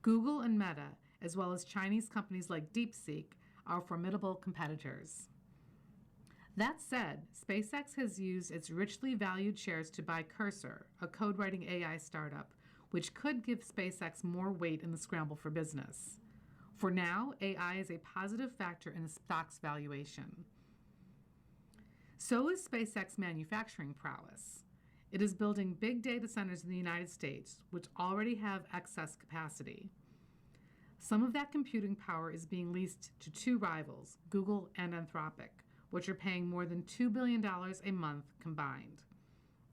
Google and Meta, as well as Chinese companies like DeepSeek, are formidable competitors. That said, SpaceX has used its richly valued shares to buy Cursor, a code-writing AI startup, which could give SpaceX more weight in the scramble for business. For now, AI is a positive factor in the stock's valuation. So is SpaceX manufacturing prowess. It is building big data centers in the United States, which already have excess capacity. Some of that computing power is being leased to two rivals, Google and Anthropic, which are paying more than $2 billion a month combined.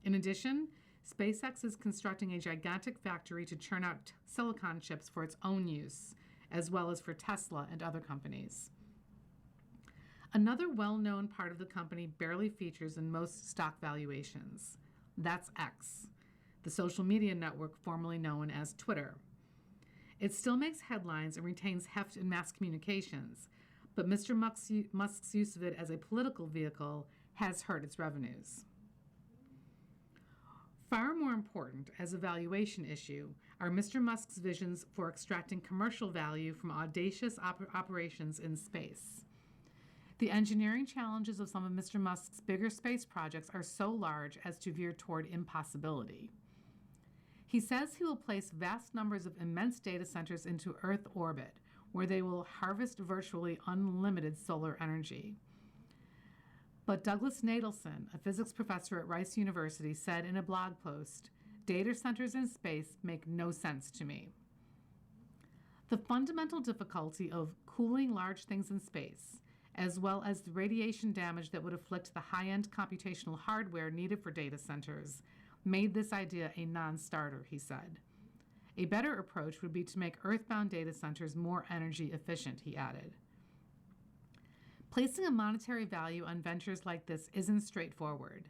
In addition, SpaceX is constructing a gigantic factory to churn out silicon chips for its own use, as well as for Tesla and other companies. Another well-known part of the company barely features in most stock valuations. That's X, the social media network formerly known as Twitter. It still makes headlines and retains heft in mass communications, but Mr. Musk's use of it as a political vehicle has hurt its revenues. Far more important as a valuation issue are Mr. Musk's visions for extracting commercial value from audacious operations in space. The engineering challenges of some of Mr. Musk's bigger space projects are so large as to veer toward impossibility. He says he will place vast numbers of immense data centers into Earth orbit, where they will harvest virtually unlimited solar energy. But Douglas Nadelson, a physics professor at Rice University, said in a blog post, "Data centers in space make no sense to me." The fundamental difficulty of cooling large things in space, as well as the radiation damage that would afflict the high-end computational hardware needed for data centers, made this idea a non-starter, he said. A better approach would be to make earthbound data centers more energy efficient, he added. Placing a monetary value on ventures like this isn't straightforward.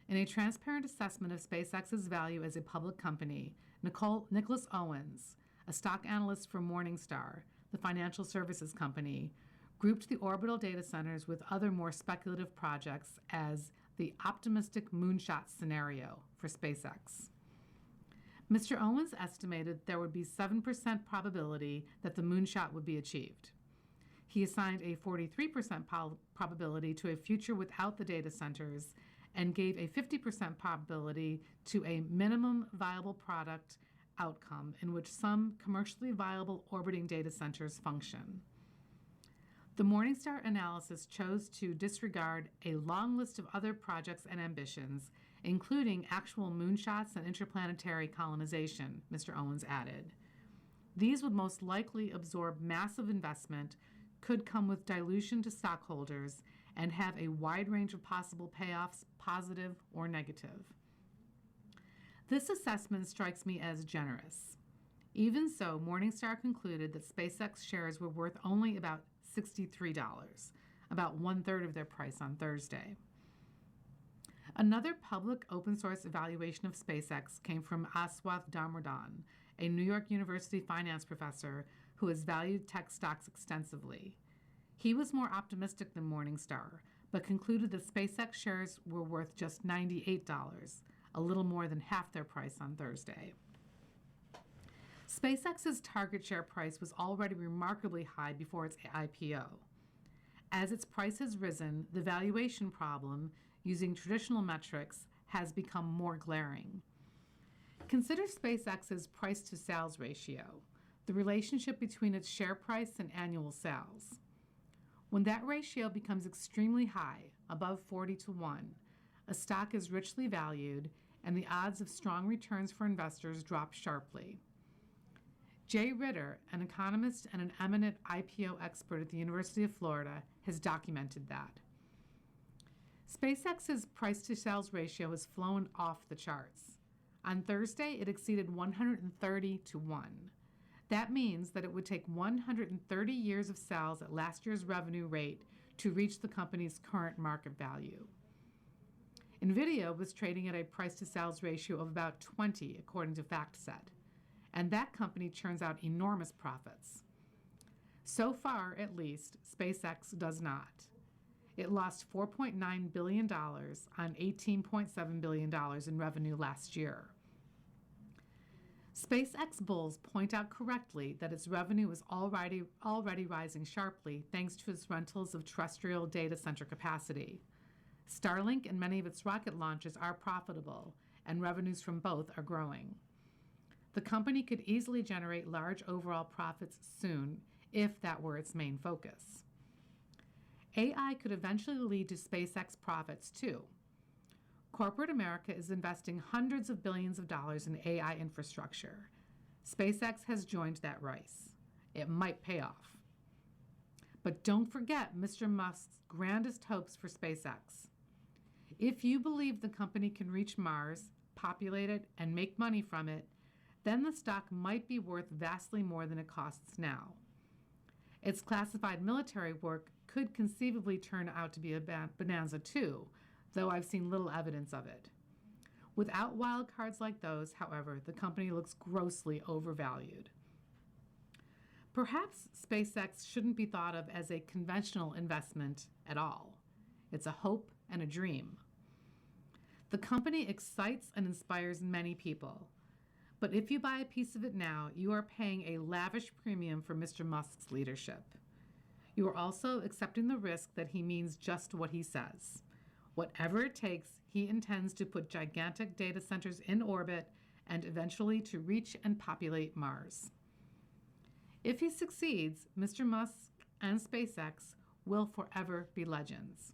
In a transparent assessment of SpaceX's value as a public company, Nicholas Owens, a stock analyst for Morningstar, the financial services company, grouped the orbital data centers with other more speculative projects as the optimistic moonshot scenario for SpaceX. Mr. Owens estimated there would be 7% probability that the moonshot would be achieved. He assigned a 43% probability to a future without the data centers and gave a 50% probability to a minimum viable product outcome in which some commercially viable orbiting data centers function. The Morningstar analysis chose to disregard a long list of other projects and ambitions, including actual moonshots and interplanetary colonization, Mr. Owens added. These would most likely absorb massive investment, could come with dilution to stockholders, and have a wide range of possible payoffs, positive or negative. This assessment strikes me as generous. Even so, Morningstar concluded that SpaceX shares were worth only about $63, about one-third of their price on Thursday. Another public open-source evaluation of SpaceX came from Aswath Damodaran, a New York University finance professor who has valued tech stocks extensively. He was more optimistic than Morningstar, but concluded that SpaceX shares were worth just $98, a little more than half their price on Thursday. SpaceX's target share price was already remarkably high before its IPO. As its price has risen, the valuation problem, using traditional metrics, has become more glaring. Consider SpaceX's price-to-sales ratio, the relationship between its share price and annual sales. When that ratio becomes extremely high, above 40 to 1, a stock is richly valued, and the odds of strong returns for investors drop sharply. Jay Ritter, an economist and an eminent IPO expert at the University of Florida, has documented that. SpaceX's price-to-sales ratio has flown off the charts. On Thursday, it exceeded 130 to 1. That means that it would take 130 years of sales at last year's revenue rate to reach the company's current market value. NVIDIA was trading at a price-to-sales ratio of about 20, according to FactSet, and that company churns out enormous profits. So far, at least, SpaceX does not. It lost $4.9 billion on $18.7 billion in revenue last year. SpaceX bulls point out correctly that its revenue is already rising sharply thanks to its rentals of terrestrial data center capacity. Starlink and many of its rocket launches are profitable, and revenues from both are growing. The company could easily generate large overall profits soon if that were its main focus. AI could eventually lead to SpaceX profits too. Corporate America is investing hundreds of billions of dollars in AI infrastructure. SpaceX has joined that race. It might pay off. But don't forget Mr. Musk's grandest hopes for SpaceX. If you believe the company can reach Mars, populate it, and make money from it, then the stock might be worth vastly more than it costs now. Its classified military work could conceivably turn out to be a bonanza too, though I've seen little evidence of it. Without wild cards like those, however, the company looks grossly overvalued. Perhaps SpaceX shouldn't be thought of as a conventional investment at all. It's a hope and a dream. The company excites and inspires many people. But if you buy a piece of it now, you are paying a lavish premium for Mr. Musk's leadership. You are also accepting the risk that he means just what he says. Whatever it takes, he intends to put gigantic data centers in orbit and eventually to reach and populate Mars. If he succeeds, Mr. Musk and SpaceX will forever be legends.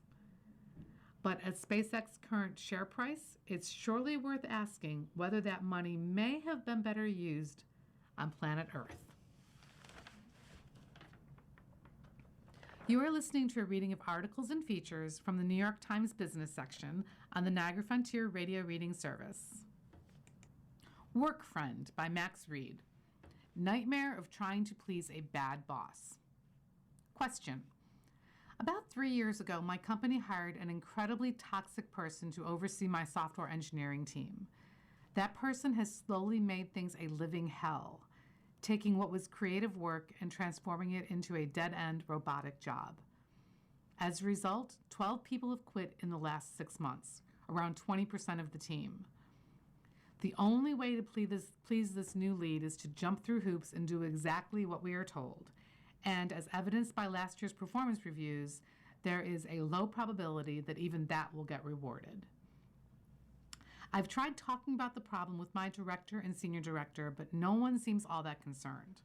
But at SpaceX's current share price, it's surely worth asking whether that money may have been better used on planet Earth. You are listening to a reading of articles and features from the New York Times business section on the Niagara Frontier Radio Reading Service. Work Friend by Max Reed. Nightmare of trying to please a bad boss. Question. About 3 years ago, my company hired an incredibly toxic person to oversee my software engineering team. That person has slowly made things a living hell, taking what was creative work and transforming it into a dead-end robotic job. As a result, 12 people have quit in the last 6 months, around 20% of the team. The only way to please this new lead is to jump through hoops and do exactly what we are told. And as evidenced by last year's performance reviews, there is a low probability that even that will get rewarded. I've tried talking about the problem with my director and senior director, but no one seems all that concerned.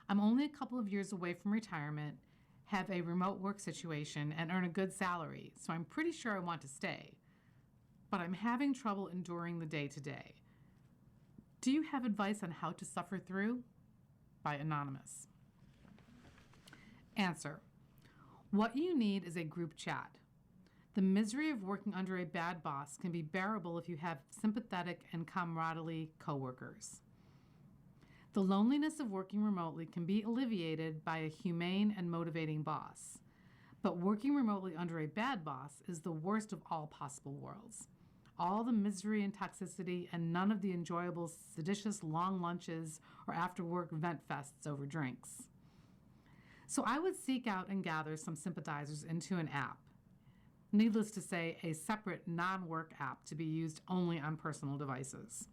I'm only a couple of years away from retirement, have a remote work situation, and earn a good salary, so I'm pretty sure I want to stay. But I'm having trouble enduring the day-to-day. Do you have advice on how to suffer through? By Anonymous. Answer. What you need is a group chat. The misery of working under a bad boss can be bearable if you have sympathetic and comradely coworkers. The loneliness of working remotely can be alleviated by a humane and motivating boss. But working remotely under a bad boss is the worst of all possible worlds. All the misery and toxicity, and none of the enjoyable, seditious long lunches or after-work vent fests over drinks. So I would seek out and gather some sympathizers into an app. Needless to say, a separate non-work app to be used only on personal devices.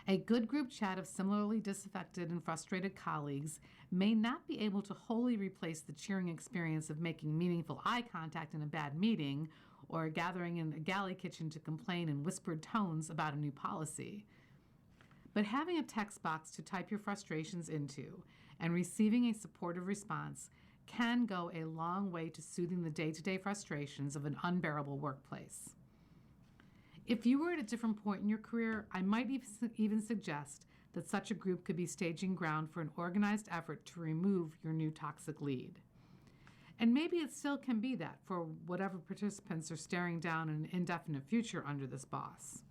A good group chat of similarly disaffected and frustrated colleagues may not be able to wholly replace the cheering experience of making meaningful eye contact in a bad meeting or gathering in a galley kitchen to complain in whispered tones about a new policy. But having a text box to type your frustrations into and receiving a supportive response can go a long way to soothing the day-to-day frustrations of an unbearable workplace. If you were at a different point in your career, I might even suggest that such a group could be staging ground for an organized effort to remove your new toxic lead. And maybe it still can be that for whatever participants are staring down an indefinite future under this boss.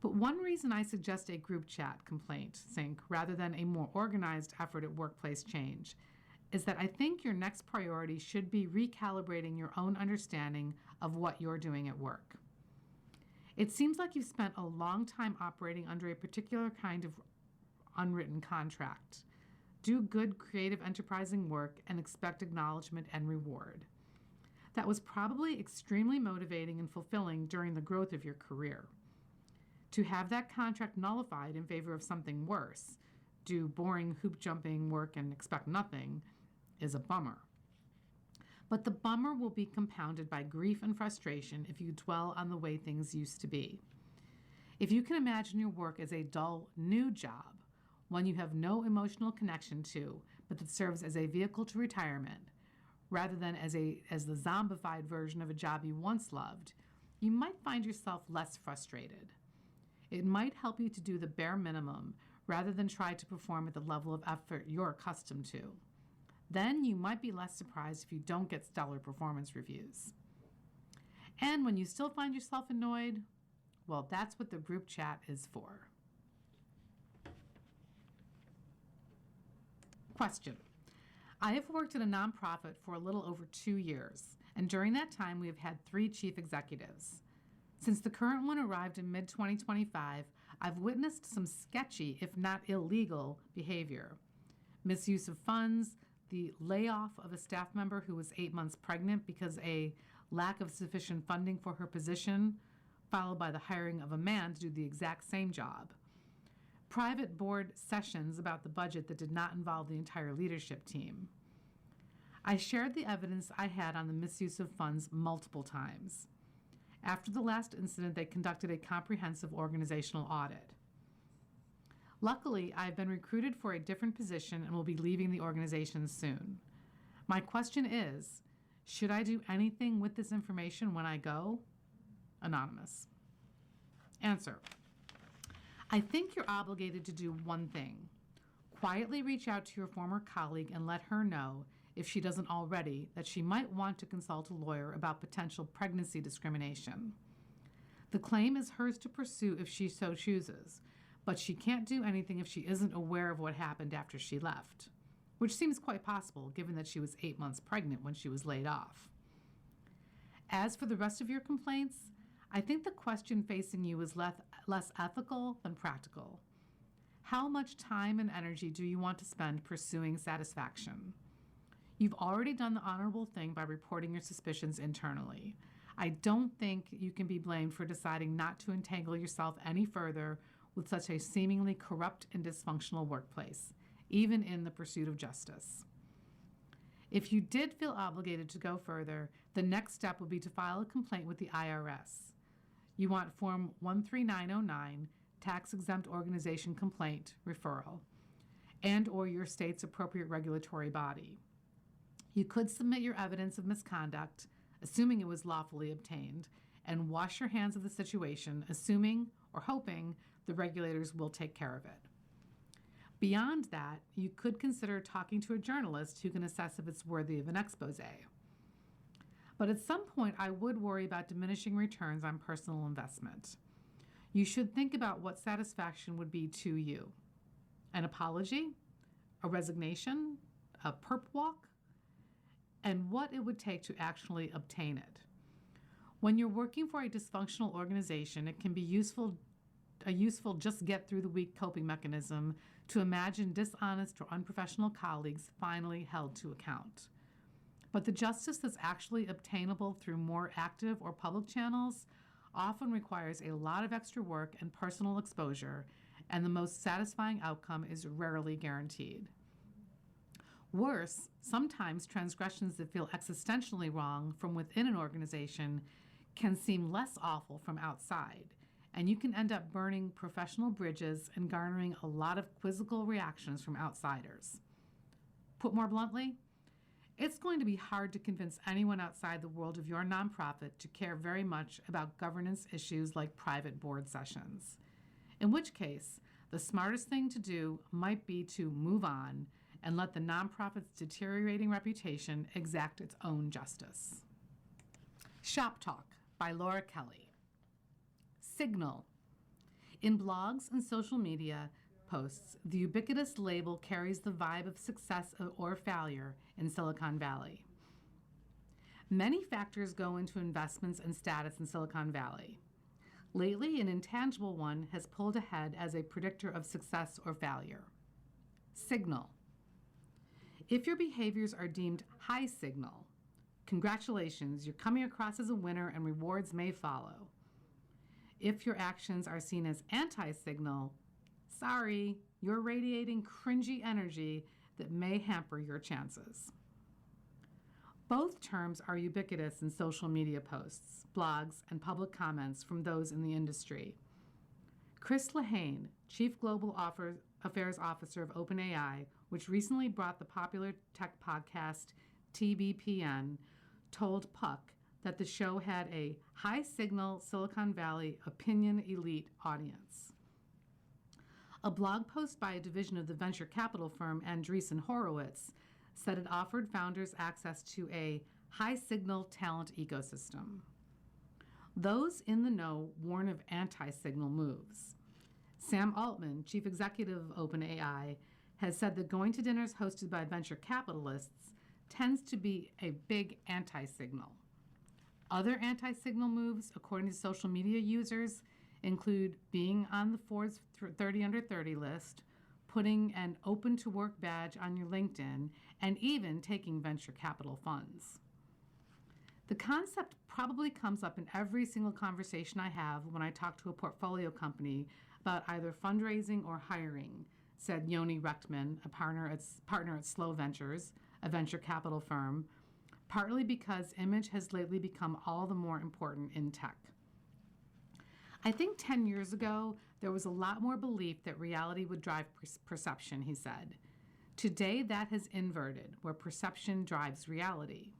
But one reason I suggest a group chat complaint sync rather than a more organized effort at workplace change is that I think your next priority should be recalibrating your own understanding of what you're doing at work. It seems like you've spent a long time operating under a particular kind of unwritten contract. Do good, creative, enterprising work and expect acknowledgement and reward. That was probably extremely motivating and fulfilling during the growth of your career. To have that contract nullified in favor of something worse, do boring hoop jumping work and expect nothing, is a bummer. But the bummer will be compounded by grief and frustration if you dwell on the way things used to be. If you can imagine your work as a dull, new job, one you have no emotional connection to, but that serves as a vehicle to retirement, rather than as the zombified version of a job you once loved, you might find yourself less frustrated. It might help you to do the bare minimum rather than try to perform at the level of effort you're accustomed to. Then you might be less surprised if you don't get stellar performance reviews. And when you still find yourself annoyed, well, that's what the group chat is for. Question. I have worked at a nonprofit for a little over 2 years, and during that time we have had 3 chief executives. Since the current one arrived in mid-2025, I've witnessed some sketchy, if not illegal, behavior. Misuse of funds, the layoff of a staff member who was 8 months pregnant because a lack of sufficient funding for her position, followed by the hiring of a man to do the exact same job. Private board sessions about the budget that did not involve the entire leadership team. I shared the evidence I had on the misuse of funds multiple times. After the last incident, they conducted a comprehensive organizational audit. Luckily, I've been recruited for a different position and will be leaving the organization soon. My question is, should I do anything with this information when I go? Anonymous. Answer. I think you're obligated to do one thing. Quietly reach out to your former colleague and let her know, if she doesn't already, that she might want to consult a lawyer about potential pregnancy discrimination. The claim is hers to pursue if she so chooses, but she can't do anything if she isn't aware of what happened after she left, which seems quite possible given that she was 8 months pregnant when she was laid off. As for the rest of your complaints, I think the question facing you is less ethical than practical. How much time and energy do you want to spend pursuing satisfaction? You've already done the honorable thing by reporting your suspicions internally. I don't think you can be blamed for deciding not to entangle yourself any further with such a seemingly corrupt and dysfunctional workplace, even in the pursuit of justice. If you did feel obligated to go further, the next step would be to file a complaint with the IRS. You want Form 13909, Tax-Exempt Organization Complaint, Referral, and or your state's appropriate regulatory body. You could submit your evidence of misconduct, assuming it was lawfully obtained, and wash your hands of the situation, assuming or hoping the regulators will take care of it. Beyond that, you could consider talking to a journalist who can assess if it's worthy of an expose. But at some point, I would worry about diminishing returns on personal investment. You should think about what satisfaction would be to you. An apology, a resignation, a perp walk, and what it would take to actually obtain it. When you're working for a dysfunctional organization, it can be a useful just get through the week coping mechanism to imagine dishonest or unprofessional colleagues finally held to account. But the justice that's actually obtainable through more active or public channels often requires a lot of extra work and personal exposure, and the most satisfying outcome is rarely guaranteed. Worse, sometimes transgressions that feel existentially wrong from within an organization can seem less awful from outside, and you can end up burning professional bridges and garnering a lot of quizzical reactions from outsiders. Put more bluntly, it's going to be hard to convince anyone outside the world of your nonprofit to care very much about governance issues like private board sessions. In which case, the smartest thing to do might be to move on and let the nonprofit's deteriorating reputation exact its own justice. Shop Talk by Laura Kelly. Signal. In blogs and social media posts, the ubiquitous label carries the vibe of success or failure in Silicon Valley. Many factors go into investments and status in Silicon Valley. Lately, an intangible one has pulled ahead as a predictor of success or failure. Signal. If your behaviors are deemed high signal, congratulations, you're coming across as a winner and rewards may follow. If your actions are seen as anti-signal, sorry, you're radiating cringy energy that may hamper your chances. Both terms are ubiquitous in social media posts, blogs, and public comments from those in the industry. Chris Lehane, Chief Global Affairs Officer of OpenAI, which recently brought the popular tech podcast TBPN, told Puck that the show had a high-signal Silicon Valley opinion elite audience. A blog post by a division of the venture capital firm Andreessen Horowitz said it offered founders access to a high-signal talent ecosystem. Those in the know warn of anti-signal moves. Sam Altman, chief executive of OpenAI, has said that going to dinners hosted by venture capitalists tends to be a big anti-signal. Other anti-signal moves, according to social media users, include being on the Forbes 30 under 30 list, putting an open to work badge on your LinkedIn, and even taking venture capital funds. The concept probably comes up in every single conversation I have when I talk to a portfolio company about either fundraising or hiring, said Yoni Rechtman, a partner at Slow Ventures, a venture capital firm, partly because image has lately become all the more important in tech. I think 10 years ago, there was a lot more belief that reality would drive perception, he said. Today, that has inverted, where perception drives reality.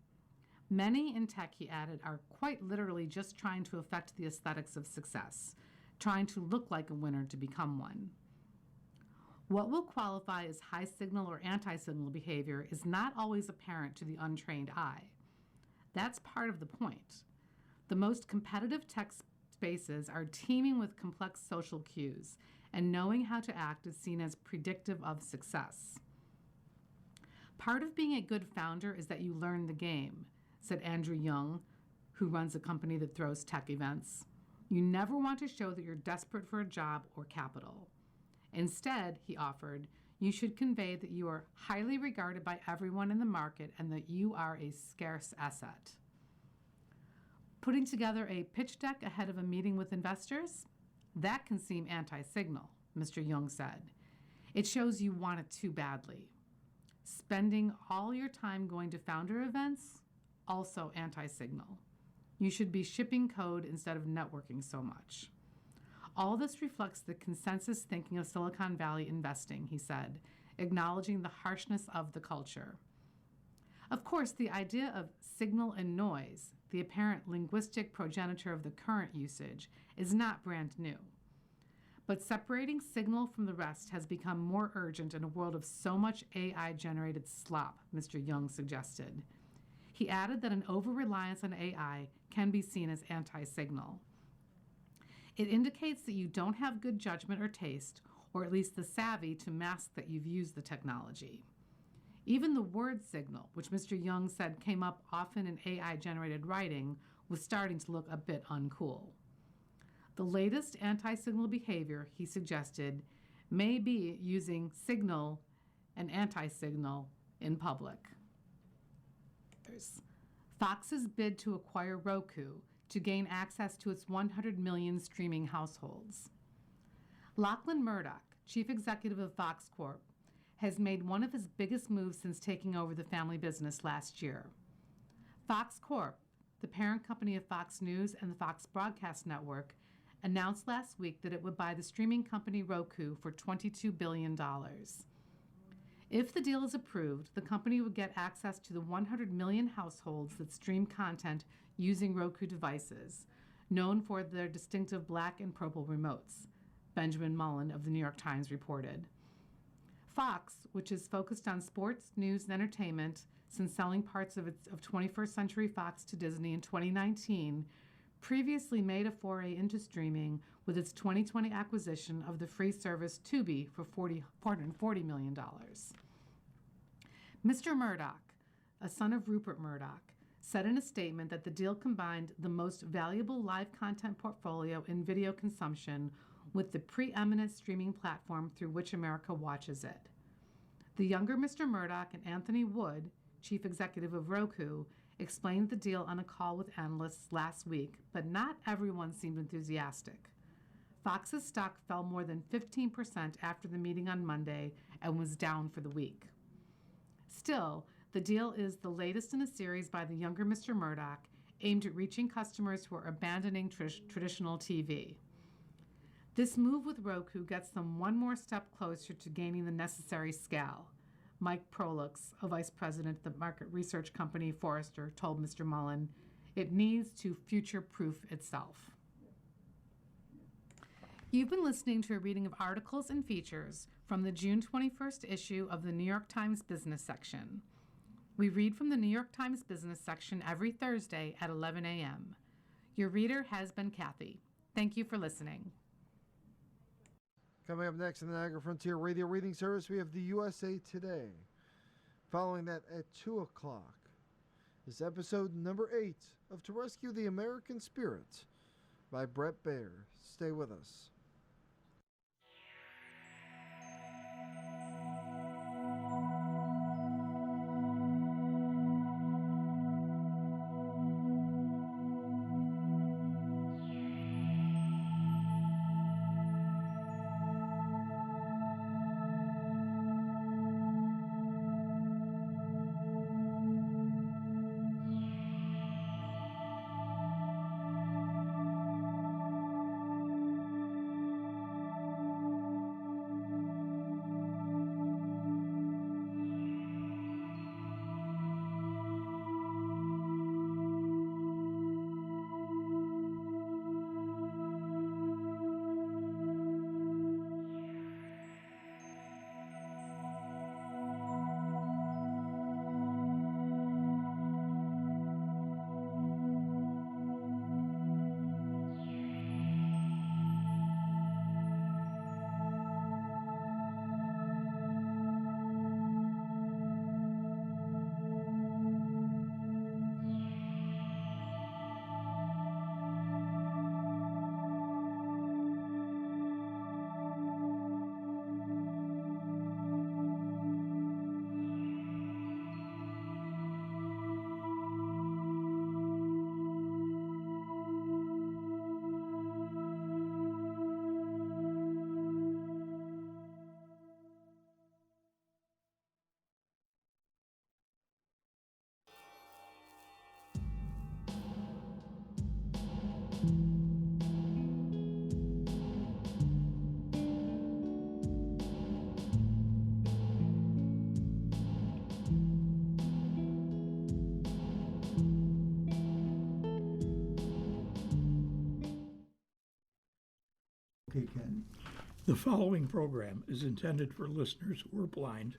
Many in tech, he added, are quite literally just trying to affect the aesthetics of success, trying to look like a winner to become one. What will qualify as high signal or anti-signal behavior is not always apparent to the untrained eye. That's part of the point. The most competitive tech spaces are teeming with complex social cues, and knowing how to act is seen as predictive of success. Part of being a good founder is that you learn the game, said Andrew Young, who runs a company that throws tech events. You never want to show that you're desperate for a job or capital. Instead, he offered, you should convey that you are highly regarded by everyone in the market and that you are a scarce asset. Putting together a pitch deck ahead of a meeting with investors? That can seem anti-signal, Mr. Young said. It shows you want it too badly. Spending all your time going to founder events? Also anti-signal. You should be shipping code instead of networking so much. All this reflects the consensus thinking of Silicon Valley investing, he said, acknowledging the harshness of the culture. Of course, the idea of signal and noise, the apparent linguistic progenitor of the current usage, is not brand new. But separating signal from the rest has become more urgent in a world of so much AI-generated slop, Mr. Young suggested. He added that an over-reliance on AI can be seen as anti-signal. It indicates that you don't have good judgment or taste, or at least the savvy to mask that you've used the technology. Even the word signal, which Mr. Young said came up often in AI-generated writing, was starting to look a bit uncool. The latest anti-signal behavior, he suggested, may be using signal and anti-signal in public. Fox's bid to acquire Roku to gain access to its 100 million streaming households. Lachlan Murdoch, chief executive of Fox Corp, has made one of his biggest moves since taking over the family business last year. Fox Corp, the parent company of Fox News and the Fox Broadcast Network, announced last week that it would buy the streaming company Roku for $22 billion. If the deal is approved, the company would get access to the 100 million households that stream content using Roku devices, known for their distinctive black and purple remotes, Benjamin Mullen of the New York Times reported. Fox, which is focused on sports, news, and entertainment since selling parts of 21st Century Fox to Disney in 2019, previously made a foray into streaming with its 2020 acquisition of the free service Tubi for $440 million. Mr. Murdoch, a son of Rupert Murdoch, said in a statement that the deal combined the most valuable live content portfolio in video consumption with the preeminent streaming platform through which America watches it. The younger Mr. Murdoch and Anthony Wood, chief executive of Roku, explained the deal on a call with analysts last week, but not everyone seemed enthusiastic. Fox's stock fell more than 15% after the meeting on Monday and was down for the week. Still, the deal is the latest in a series by the younger Mr. Murdoch aimed at reaching customers who are abandoning traditional TV. This move with Roku gets them one more step closer to gaining the necessary scale, Mike Prolix, a vice president at the market research company Forrester, told Mr. Mullen. It needs to future-proof itself. You've been listening to a reading of articles and features from the June 21st issue of the New York Times Business section. We read from the New York Times Business section every Thursday at 11 a.m. Your reader has been Kathy. Thank you for listening. Coming up next in the Niagara Frontier Radio Reading Service, we have the USA Today. Following that at 2 o'clock is episode number 8 of To Rescue the American Spirit by Bret Baier. Stay with us. Okay, Ken. The following program is intended for listeners who are blind